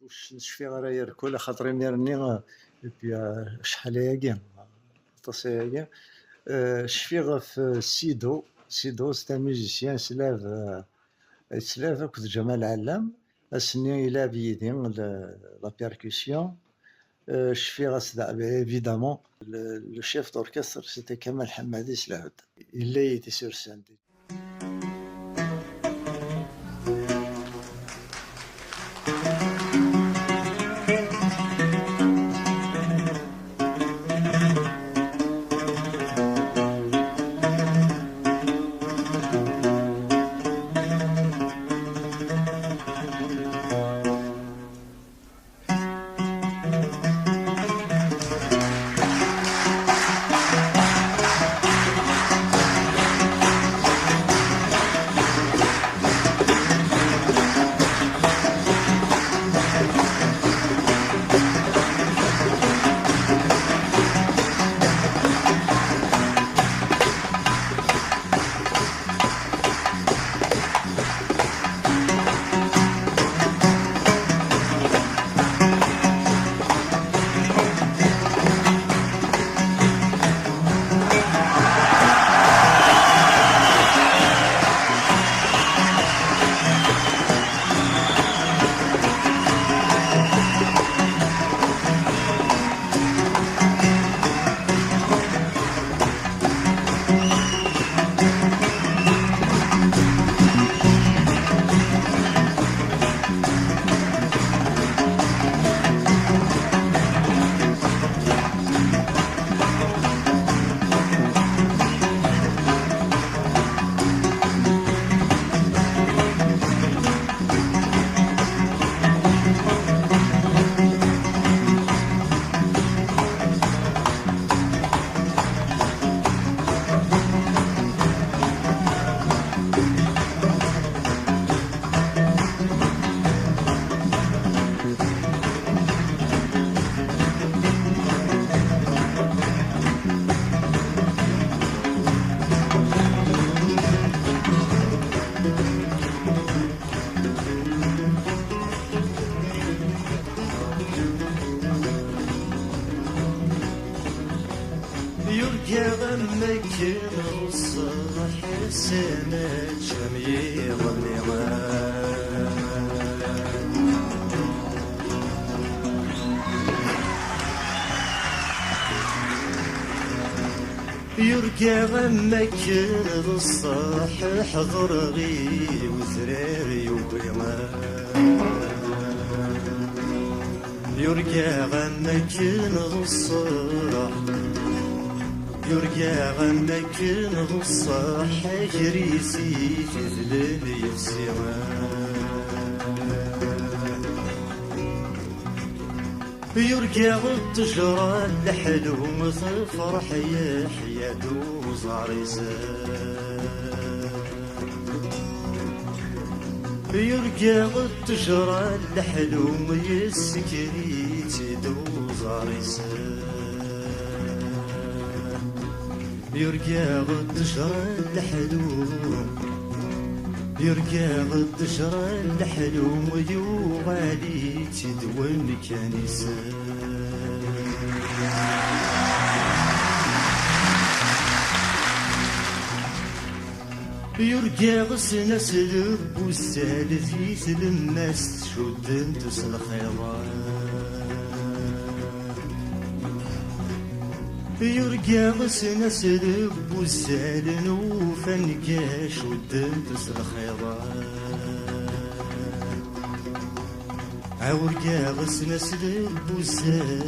واش نشفي غير يركل خاطر نيرني بيا شحال هاكي تصيا شفي في سيدو ستا ميوزيسيان سلاف كنت جمال علام اسني الى بيدي لا بيركسيون شفي غاس évidemment le chef d'orchestre c'était Kamal Hamadi Slahoud il était sur scène. يرجع غمك الصبح سنة شمي يرجع غمك الصح حضر غي وزراري وبيمان يرجع غمك الصح يرجع غنك نصح جريسي تذلل يفسيران يرجع التجرى الحلو تفرح يحيا دوز عريسان يرجع التجرى الحلو يسكريت دوز عريسان يرجع الدجر الحلو يرجع الدجر الحلو ويوالي تدوم كنيسة يرجع سنس البوسال ذي الماس تشد انتس الخيران يرجع سنس البوسال نوفنكاش ودنتس الخيران عورجع سنس البوسال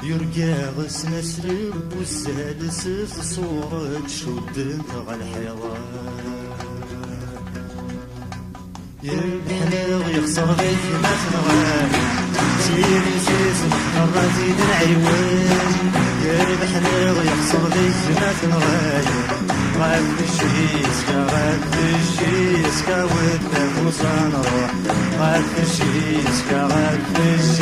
يرجع سنس البوسال سف صورة شدنت غالحيران يربحنا يخسر غيث ما تنغال سيري سيسم الرازي العيوان يربحنا ويخسر غيث ما تنغال غاب الشيسكا والناموس نروح غاب الشيسكا والناموس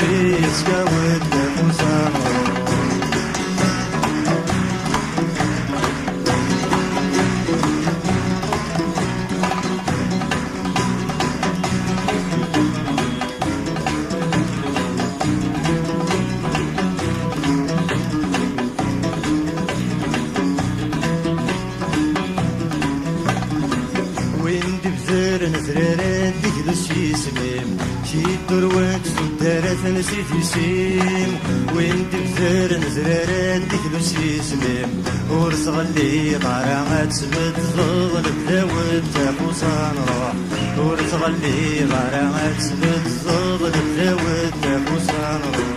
نروح سليم شي دروات دارت نسيت يسيم وين تبذر نزرارات ديكلو سيسلم ورتغلي غارة غتسبت ظل بلاود تافوسا نروح ورتغلي غارة غتسبت ظل بلاود تافوسا نروح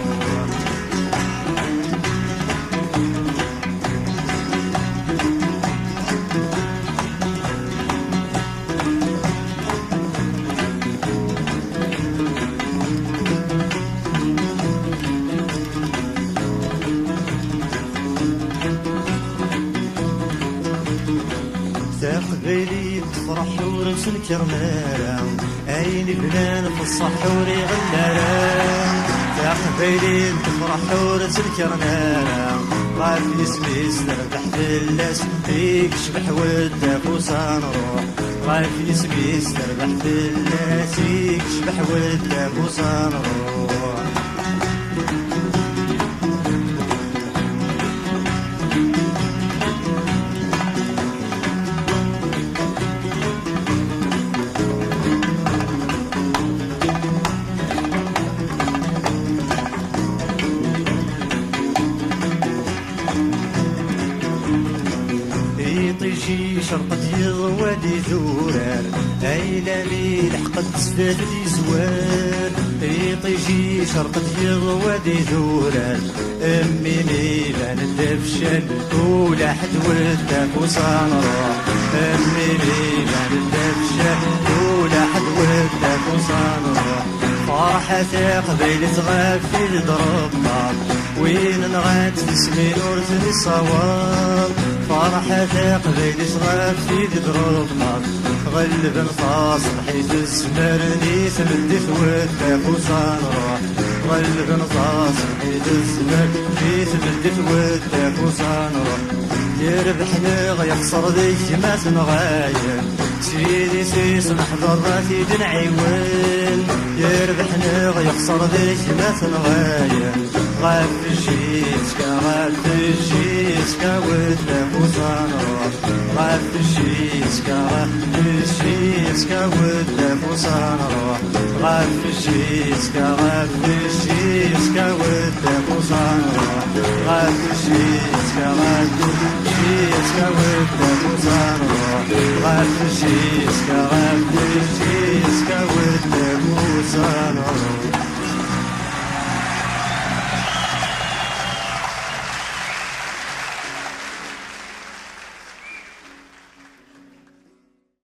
قبيلي تفرح ورمس الكرمارة عين بنان في الصحور غنارة يا قبيلي تفرح ورمس الكرمارة غاف يسميس نربح في اللاس فيك شبح والدافوسا نروح غاف يسميس نربح في اللاس فيك شبح والدافوسا نروح يجي شرقت يضوادي ذورار ايلامي لحقت سفاد دي زوار يجي شرقت يضوادي ذورار امي ميلان الدفشل ولا حد والدافوسا نروح امي ميلان الدفشل ولا حد والدافوسا نروح فرحة قبيل تغفي ضربها وين نغات تسمي نور الصواب فرحة قبيل تغفي ضربها غلب نفاص حيث الزمرني تمدث والدافوسا نروح غلب نفاص حيث الزمرني تمدث والدافوسا نروح يربحني غيخسر ذيك ما تنغاين سيدي سيس نحضر راتي دنعيوين يربحني غيخسر ذيك ما تنغاين غاف الجيسكا غاف الجيسكا والدافوسا نروح غاف الجيسكا غاف الجيسكا والدافوسا نروح غاف الجيسكا غاف الجيسكا والدافوسا نروح غاف الجيسكا غاف الجيسكا والدافوسا نروح غاف الجيسكا غاف الجيسكا